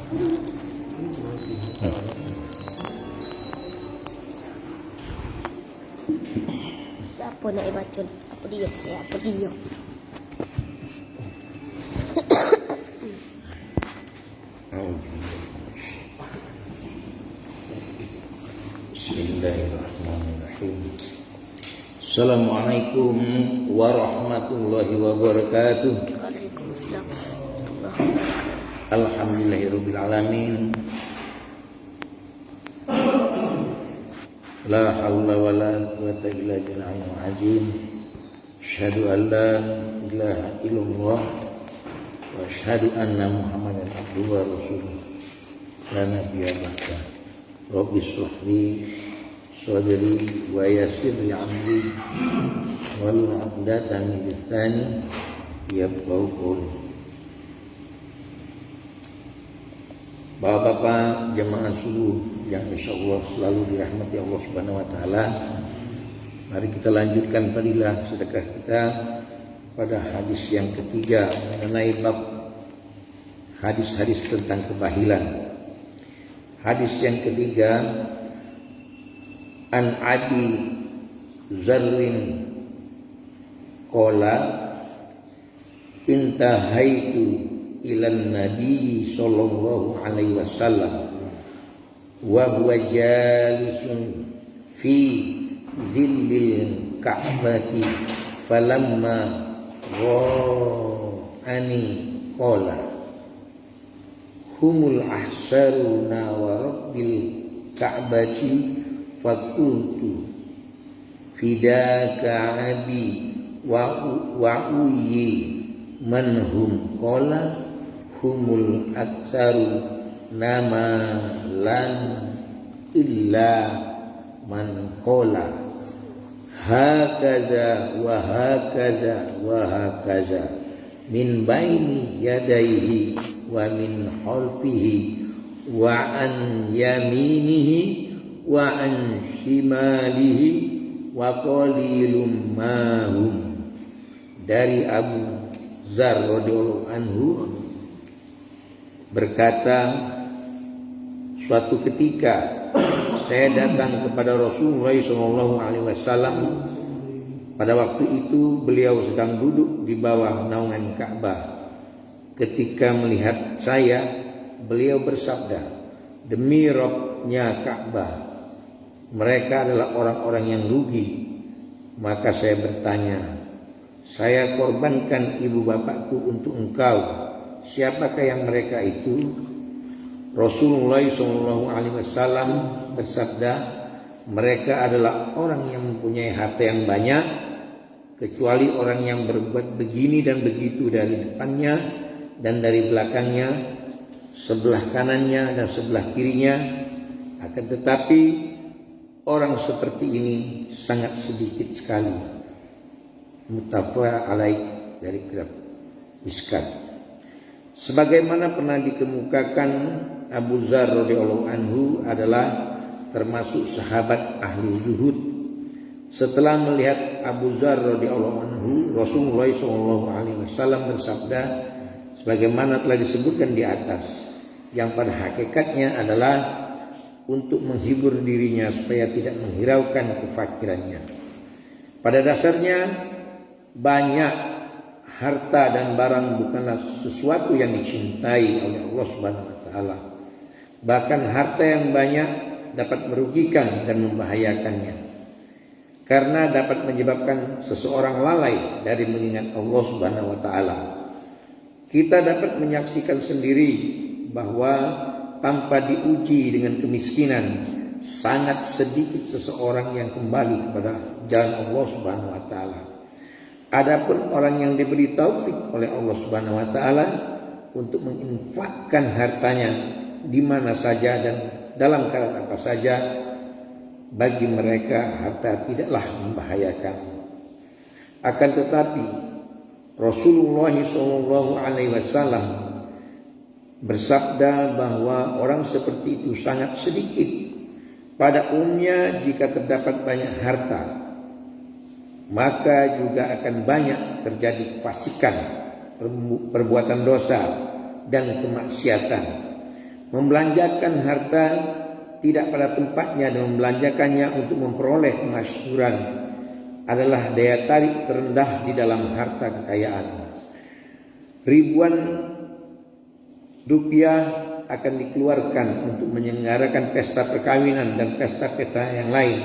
Siapa nak baca? Apa dia? Apa dia? Bismillahirrahmanirrahim. Assalamualaikum warahmatullahi wabarakatuh. Waalaikumsalam. Alhamdulillahirabbil alamin. La haula wala quwwata illa billahil azim. Asyhadu an la ilaha illallah wa asyhadu anna Muhammadan abduhu wa rasuluh. La nabiyya ba'da. Rabbi shrah li sadri wa yassir li amri wahlul 'uqdatam min lisani yafqahu qawli. Bapak-bapak jemaah subuh yang insyaallah selalu dirahmati Allah Subhanahu wa taala. Mari kita lanjutkan fadilah sedekah kita pada hadis yang ketiga mengenai bab hadis-hadis tentang kebahilan. Hadis yang ketiga, an Abi Zarrin qala intahaitu ilan Nabi sallallahu alaihi wasallam wa huwa jalisun fi zillil ka'bati falamma ra'ani qala humul ahsaruna wa rabbil ka'bati fakuntu fidaka abi wa uyi manhum qala humul aksaru nama lan illa man qala hakaza wa hakaza wa hakaza min baini yadayhi wa min khalfihi wa an yaminihi wa an shimalihi wa qalilum mahum. Dari Abu Zar radhiyallahu anhu berkata, suatu ketika saya datang kepada Rasulullah SAW. Pada waktu itu beliau sedang duduk di bawah naungan Ka'bah. Ketika melihat saya, beliau bersabda, demi Rabb-nya Ka'bah, mereka adalah orang-orang yang rugi. Maka saya bertanya, saya korbankan ibu bapakku untuk engkau. Siapakah yang mereka itu? Rasulullah SAW bersabda, mereka adalah orang yang mempunyai harta yang banyak, kecuali orang yang berbuat begini dan begitu dari depannya dan dari belakangnya, sebelah kanannya dan sebelah kirinya. Akan tetapi orang seperti ini sangat sedikit sekali. Muttafaq alaih dari kitab Miskat. Sebagaimana pernah dikemukakan, Abu Zar radhiyallahu anhu adalah termasuk sahabat ahli zuhud. Setelah melihat Abu Zar radhiyallahu anhu, Rasulullah SAW bersabda sebagaimana telah disebutkan di atas, yang pada hakikatnya adalah untuk menghibur dirinya supaya tidak menghiraukan kefakirannya. Pada dasarnya banyak harta dan barang bukanlah sesuatu yang dicintai oleh Allah Subhanahu wa taala. Bahkan harta yang banyak dapat merugikan dan membahayakannya, karena dapat menyebabkan seseorang lalai dari mengingat Allah Subhanahu wa taala. Kita dapat menyaksikan sendiri bahwa tanpa diuji dengan kemiskinan, sangat sedikit seseorang yang kembali kepada jalan Allah Subhanahu wa taala. Adapun orang yang diberi taufik oleh Allah Subhanahu wa taala untuk menginfakkan hartanya di mana saja dan dalam keadaan apa saja, bagi mereka harta tidaklah membahayakan. Akan tetapi Rasulullah SAW bersabda bahwa orang seperti itu sangat sedikit. Pada umumnya jika terdapat banyak harta, maka juga akan banyak terjadi kefasikan, perbuatan dosa dan kemaksiatan. Membelanjakan harta tidak pada tempatnya dan membelanjakannya untuk memperoleh kemasyhuran adalah daya tarik terendah di dalam harta kekayaan. Ribuan rupiah akan dikeluarkan untuk menyelenggarakan pesta perkawinan dan pesta-pesta yang lain.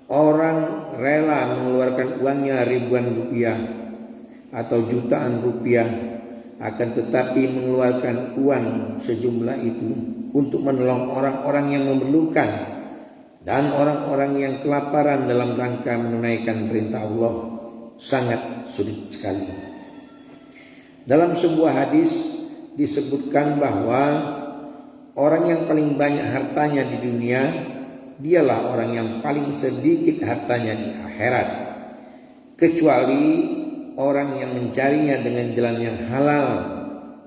Orang rela mengeluarkan uangnya ribuan rupiah atau jutaan rupiah, akan tetapi mengeluarkan uang sejumlah itu untuk menolong orang-orang yang memerlukan dan orang-orang yang kelaparan dalam rangka menunaikan perintah Allah sangat sulit sekali. Dalam sebuah hadis disebutkan bahwa orang yang paling banyak hartanya di dunia dialah orang yang paling sedikit hartanya di akhirat, kecuali orang yang mencarinya dengan jalan yang halal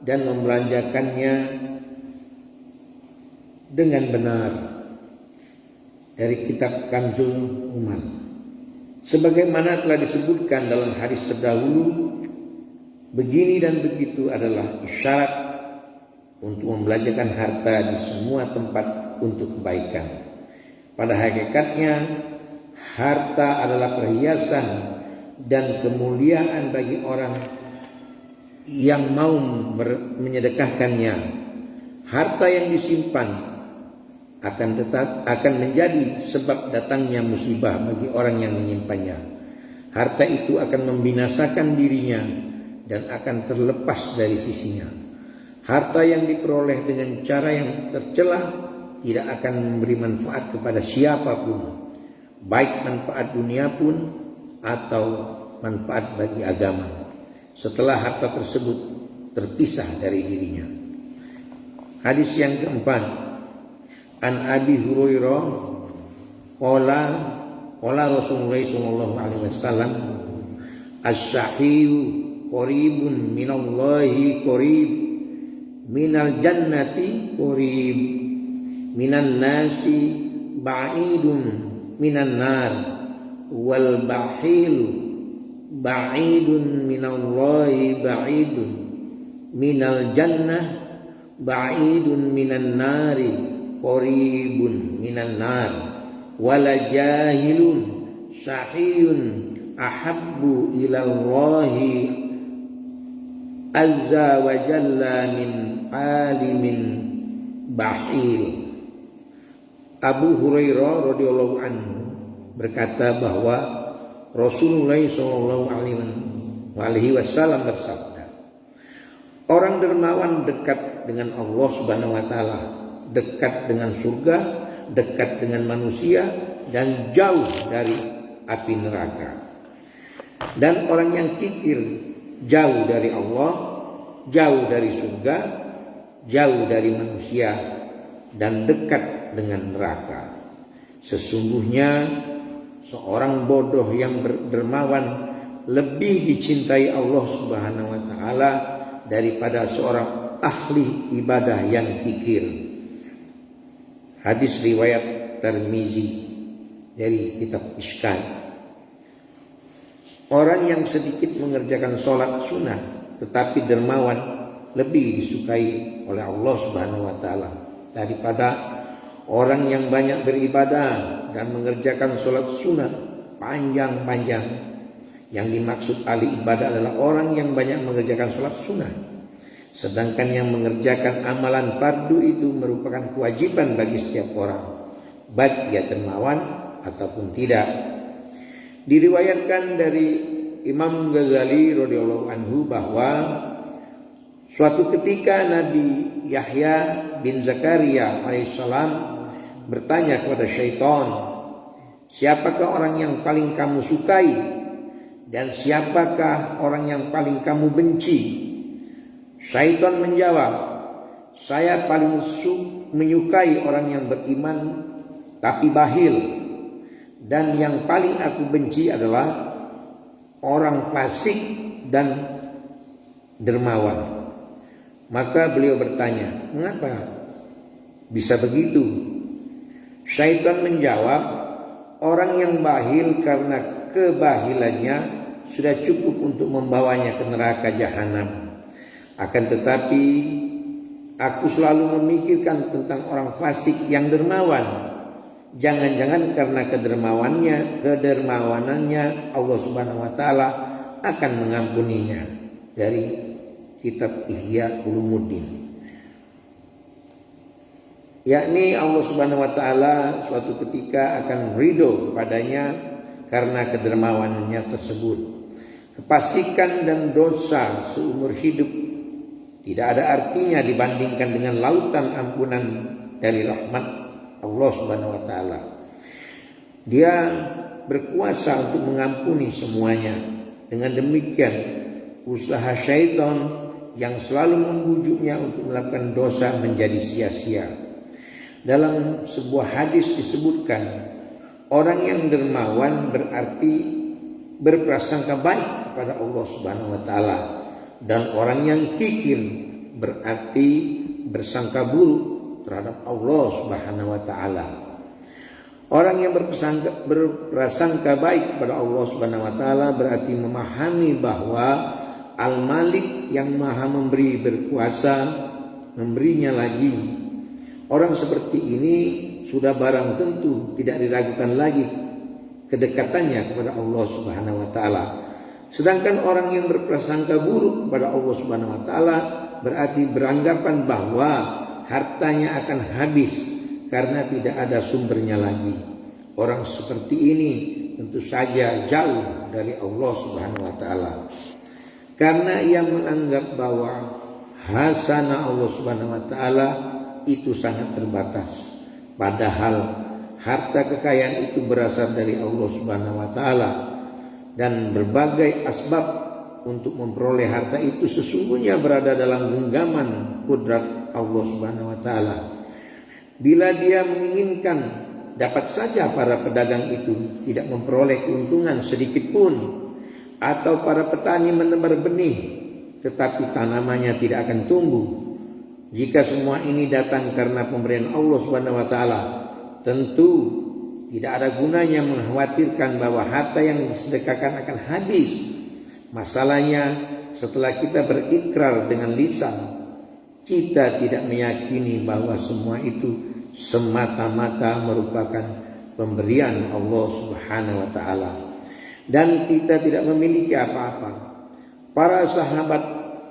dan membelanjakannya dengan benar. Dari kitab Kanzul Umar, sebagaimana telah disebutkan dalam hadis terdahulu, begini dan begitu adalah isyarat untuk membelanjakan harta di semua tempat untuk kebaikan. Pada hakikatnya harta adalah perhiasan dan kemuliaan bagi orang yang mau menyedekahkannya. Harta yang disimpan akan menjadi sebab datangnya musibah bagi orang yang menyimpannya. Harta itu akan membinasakan dirinya dan akan terlepas dari sisinya. Harta yang diperoleh dengan cara yang tercela tidak akan memberi manfaat kepada siapapun, baik manfaat dunia pun atau manfaat bagi agama, setelah harta tersebut terpisah dari dirinya. Hadis yang keempat, An Abi Hurairah qala Rasulullah sallallahu alaihi wasallam, as-sahih qaribun minallahi qarib minal jannati qarib minan nasi ba'idun minan nar wal bahilu ba'idun minallahi ba'idun minal jannah ba'idun minan nari qaribun minan nar wala jahilun sahiyun ahabbu ilallahi azza wa jalla min alimin bahil. Abu Hurairah radhiyallahu anhu berkata bahwa Rasulullah sallallahu alaihi wasallam bersabda, orang dermawan dekat dengan Allah Subhanahu wa taala, dekat dengan surga, dekat dengan manusia, dan jauh dari api neraka. Dan orang yang kikir jauh dari Allah, jauh dari surga, jauh dari manusia, dan dekat dengan neraka. Sesungguhnya seorang bodoh yang dermawan lebih dicintai Allah Subhanahu wa taala daripada seorang ahli ibadah yang kikir. Hadis riwayat Tirmizi dari kitab Mishkat. Orang yang sedikit mengerjakan sholat sunnah tetapi dermawan lebih disukai oleh Allah Subhanahu wa taala daripada orang yang banyak beribadah dan mengerjakan sholat sunnah panjang-panjang. Yang dimaksud ahli ibadah adalah orang yang banyak mengerjakan sholat sunnah, sedangkan yang mengerjakan amalan fardu itu merupakan kewajiban bagi setiap orang, baik ia dermawan ataupun tidak. Diriwayatkan dari Imam Ghazali radhiyallahu anhu bahwa suatu ketika Nabi Yahya bin Zakaria alaihissalam bertanya kepada syaitan, siapakah orang yang paling kamu sukai dan siapakah orang yang paling kamu benci? Syaitan menjawab, saya paling menyukai orang yang beriman tapi bakhil, dan yang paling aku benci adalah orang fasik dan dermawan. Maka beliau bertanya, mengapa bisa begitu? Syaitan menjawab, orang yang bakhil karena kebahilannya sudah cukup untuk membawanya ke neraka jahanam. Akan tetapi Aku selalu memikirkan tentang orang fasik yang dermawan. Jangan-jangan karena kedermawanannya Allah Subhanahu wa taala akan mengampuninya. Dari kitab Ihya Ulumuddin. Yakni Allah Subhanahu wa taala suatu ketika akan ridho padanya karena kedermawanannya tersebut. Kefasikan dan dosa seumur hidup tidak ada artinya dibandingkan dengan lautan ampunan dari rahmat Allah Subhanahu wa taala. Dia berkuasa untuk mengampuni semuanya. Dengan demikian, usaha syaitan yang selalu membujuknya untuk melakukan dosa menjadi sia-sia. Dalam sebuah hadis disebutkan, orang yang dermawan berarti berprasangka baik kepada Allah Subhanahu wa taala, dan orang yang kikir berarti bersangka buruk terhadap Allah Subhanahu wa taala. Orang yang berprasangka baik kepada Allah Subhanahu wa taala berarti memahami bahwa Al-Malik yang Maha memberi berkuasa memberinya lagi. Orang seperti ini sudah barang tentu tidak diragukan lagi kedekatannya kepada Allah Subhanahu wa taala. Sedangkan orang yang berprasangka buruk kepada Allah Subhanahu wa taala berarti beranggapan bahwa hartanya akan habis karena tidak ada sumbernya lagi. Orang seperti ini tentu saja jauh dari Allah Subhanahu wa taala. Karena ia menganggap bahwa hasanah Allah Subhanahu wa taala itu sangat terbatas. Padahal harta kekayaan itu berasal dari Allah Subhanahu wa taala, dan berbagai asbab untuk memperoleh harta itu sesungguhnya berada dalam genggaman kudrat Allah Subhanahu wa taala. Bila dia menginginkan, dapat saja para pedagang itu tidak memperoleh keuntungan sedikit pun, atau para petani menebar benih tetapi tanamannya tidak akan tumbuh. Jika semua ini datang karena pemberian Allah Subhanahu wa taala, tentu tidak ada gunanya mengkhawatirkan bahwa harta yang disedekahkan akan habis. Masalahnya, setelah kita berikrar dengan lisan, kita tidak meyakini bahwa semua itu semata-mata merupakan pemberian Allah Subhanahu wa taala, dan kita tidak memiliki apa-apa. Para sahabat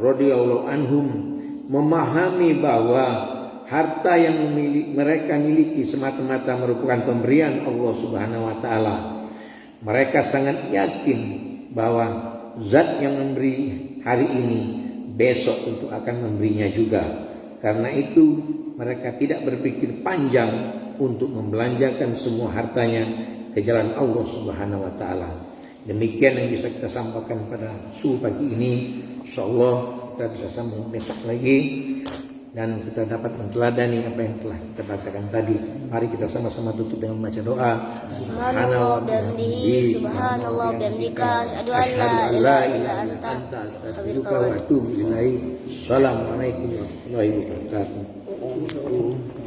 radhiyallahu anhum memahami bahwa harta yang mereka miliki semata-mata merupakan pemberian Allah Subhanahu wa taala. Mereka sangat yakin bahwa zat yang memberi hari ini besok tentu akan memberinya juga. Karena itu mereka tidak berpikir panjang untuk membelanjakan semua hartanya ke jalan Allah Subhanahu wa taala. Demikian yang bisa kita sampaikan pada subuh pagi ini. Insyaallah kita bisa sambung besok lagi dan kita dapat menteladani apa yang telah kita bacakan tadi. Mari kita sama-sama tutup dengan membaca doa. Subhanallah bihamdihi, subhanallah bihamdika, asyhadu an la ilaha illa anta, astaghfiruka wa atubu ilaik. Assalamualaikum warahmatullahi wabarakatuh.